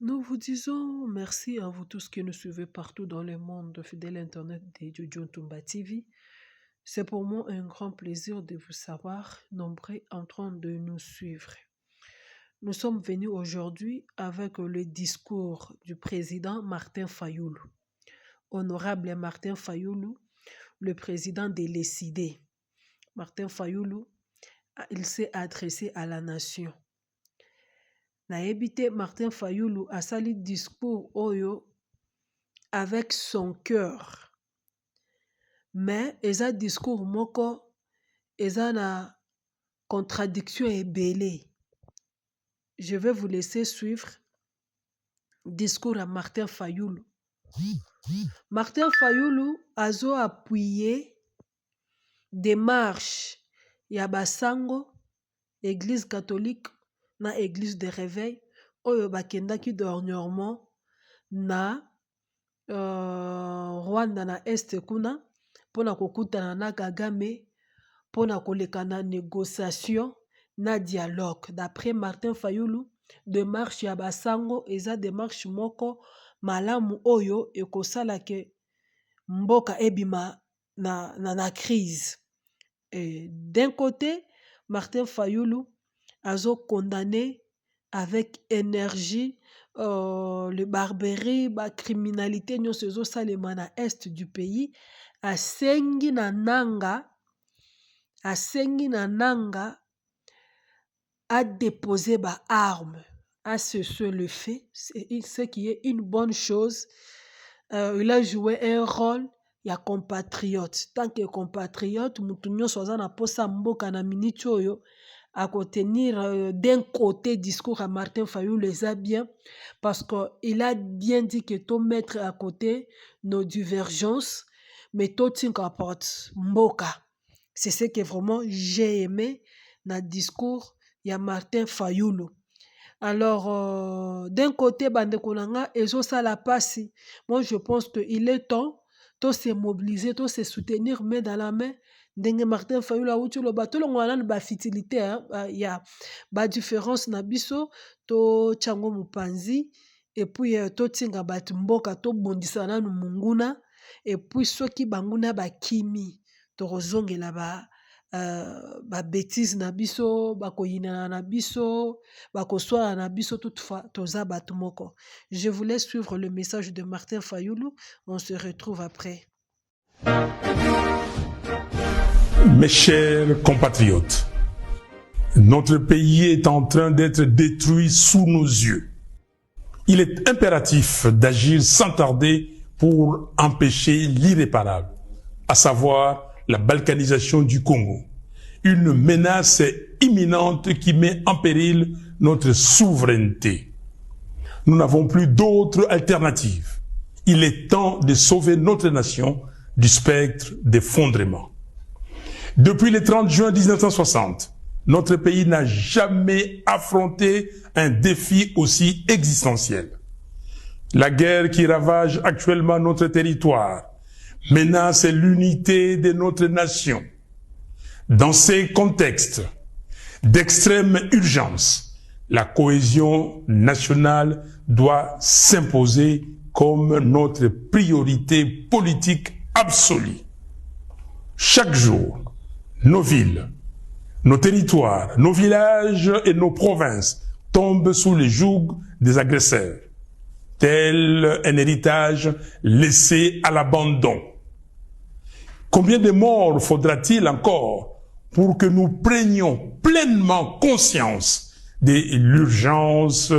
Nous vous disons merci à vous tous qui nous suivez partout dans le monde, fidèle Internet de Jojo Tumba TV. C'est pour moi un grand plaisir de vous savoir nombreux en train de nous suivre. Nous sommes venus aujourd'hui avec le discours du président Martin Fayoulou. Honorable Martin Fayoulou, le président de l'ECD. Martin Fayoulou, il s'est adressé à la nation. Naebite Martin Fayoulou a sali discours oyo avec son cœur. Mais eza discours moko eza na contradiction ebele. Je vais vous laisser suivre discours à Martin Fayoulou. Martin Fayoulou azo appuyé démarche ya basango Église catholique na Église de réveil oyo bakendaki dernièrement na Rwanda na Este kuna pona kokutana na Kagame pona koleka na négociation na dialogue. D'après Martin Fayoulou, démarche ya basango eza démarche moko malamu oyo ekosala ke mboka ebima na crise. Et d'un côté, Martin Fayoulou a condamné avec énergie le barbarie, la criminalité, nous sommes salema na est du pays, a sengi na nanga, a déposé ba armes, a cessé le fait, ce qui est une bonne chose. Il a joué un rôle. Il y a compatriotes. Tant que compatriote, mutunyo soza na posa mboka na minute oyo à tenir d'un côté discours à Martin Fayoulou les a bien parce qu'il a bien dit que tout mettre à côté nos divergences mais tout t'inquiète mboka. C'est ce que vraiment j'ai aimé dans le discours de Martin Fayoulou. Alors d'un côté bandekonanga ezo sala pasi. Moi je pense qu'il est temps de se mobiliser, de se soutenir main dans la main. Ndenge Martin Fayoulou auti lo bato lo ngwana ba fitilité ya ba différence na biso to chango mupanzi et puis to tinga bat mboka to bondisa na munguna et puis soki banguna ba kimi to rozongela ba bêtise na biso ba koyina na biso ba koswala na biso toutefois toza bat moko. Je vous laisse suivre le message de Martin Fayoulou. On se retrouve après. Mes chers compatriotes, notre pays est en train d'être détruit sous nos yeux. Il est impératif d'agir sans tarder pour empêcher l'irréparable, à savoir la balkanisation du Congo. Une menace imminente qui met en péril notre souveraineté. Nous n'avons plus d'autre alternative. Il est temps de sauver notre nation du spectre d'effondrement. Depuis le 30 juin 1960, notre pays n'a jamais affronté un défi aussi existentiel. La guerre qui ravage actuellement notre territoire menace l'unité de notre nation. Dans ces contextes d'extrême urgence, la cohésion nationale doit s'imposer comme notre priorité politique absolue. Chaque jour, nos villes, nos territoires, nos villages et nos provinces tombent sous le joug des agresseurs, tel un héritage laissé à l'abandon. Combien de morts faudra-t-il encore pour que nous prenions pleinement conscience de l'urgence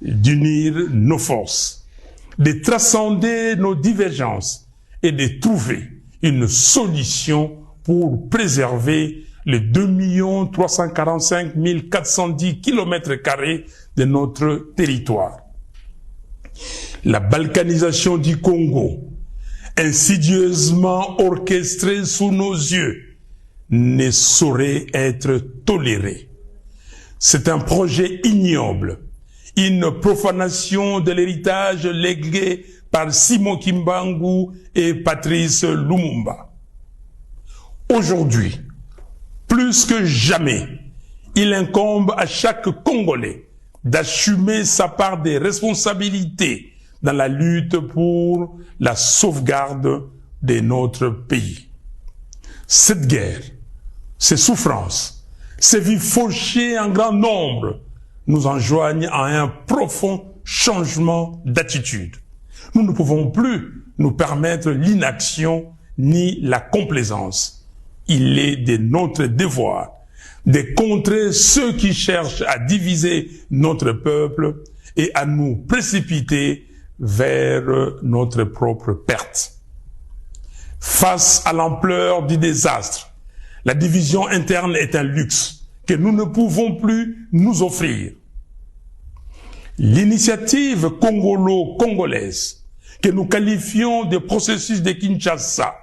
d'unir nos forces, de transcender nos divergences et de trouver une solution pour préserver les 2 345 410 km² de notre territoire. La balkanisation du Congo, insidieusement orchestrée sous nos yeux, ne saurait être tolérée. C'est un projet ignoble, une profanation de l'héritage légué par Simon Kimbangu et Patrice Lumumba. Aujourd'hui, plus que jamais, il incombe à chaque Congolais d'assumer sa part des responsabilités dans la lutte pour la sauvegarde de notre pays. Cette guerre, ces souffrances, ces vies fauchées en grand nombre nous enjoignent à un profond changement d'attitude. Nous ne pouvons plus nous permettre l'inaction ni la complaisance. Il est de notre devoir de contrer ceux qui cherchent à diviser notre peuple et à nous précipiter vers notre propre perte. Face à l'ampleur du désastre, la division interne est un luxe que nous ne pouvons plus nous offrir. L'initiative congolo-congolaise, que nous qualifions de processus de Kinshasa,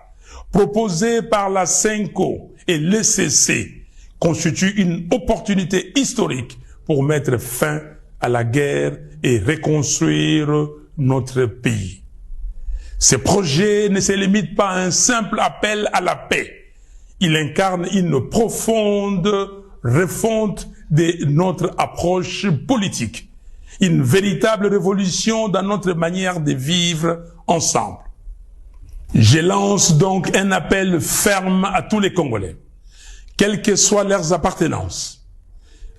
proposée par la CENCO et l'ECC, constitue une opportunité historique pour mettre fin à la guerre et reconstruire notre pays. Ce projet ne se limite pas à un simple appel à la paix. Il incarne une profonde refonte de notre approche politique, une véritable révolution dans notre manière de vivre ensemble. Je lance donc un appel ferme à tous les Congolais, quelles que soient leurs appartenances,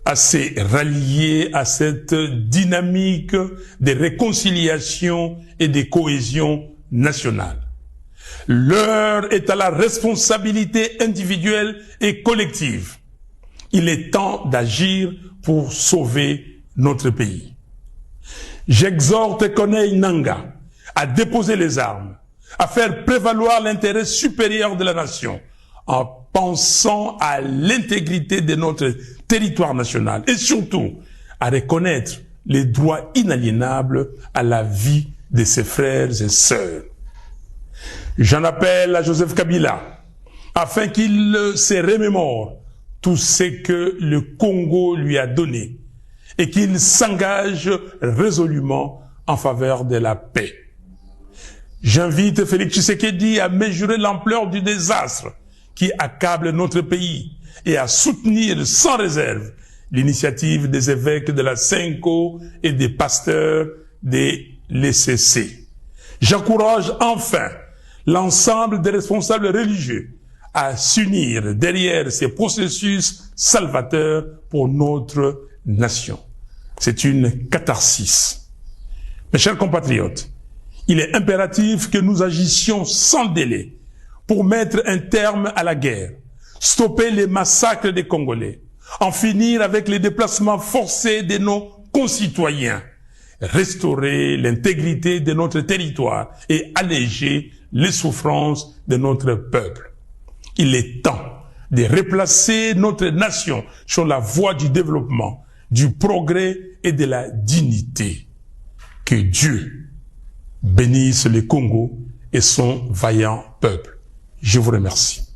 à se rallier à cette dynamique de réconciliation et de cohésion nationale. L'heure est à la responsabilité individuelle et collective. Il est temps d'agir pour sauver notre pays. J'exhorte Corneille Nangaa à déposer les armes, à faire prévaloir l'intérêt supérieur de la nation, en pensant à l'intégrité de notre territoire national et surtout à reconnaître les droits inaliénables à la vie de ses frères et sœurs. J'en appelle à Joseph Kabila afin qu'il se remémore tout ce que le Congo lui a donné et qu'il s'engage résolument en faveur de la paix. J'invite Félix Tshisekedi à mesurer l'ampleur du désastre qui accable notre pays et à soutenir sans réserve l'initiative des évêques de la CENCO et des pasteurs de l'ECC. J'encourage enfin l'ensemble des responsables religieux à s'unir derrière ces processus salvateurs pour notre nation. C'est une catharsis. Mes chers compatriotes, il est impératif que nous agissions sans délai pour mettre un terme à la guerre, stopper les massacres des Congolais, en finir avec les déplacements forcés de nos concitoyens, restaurer l'intégrité de notre territoire et alléger les souffrances de notre peuple. Il est temps de replacer notre nation sur la voie du développement, du progrès et de la dignité. Que Dieu bénisse le Congo et son vaillant peuple. Je vous remercie.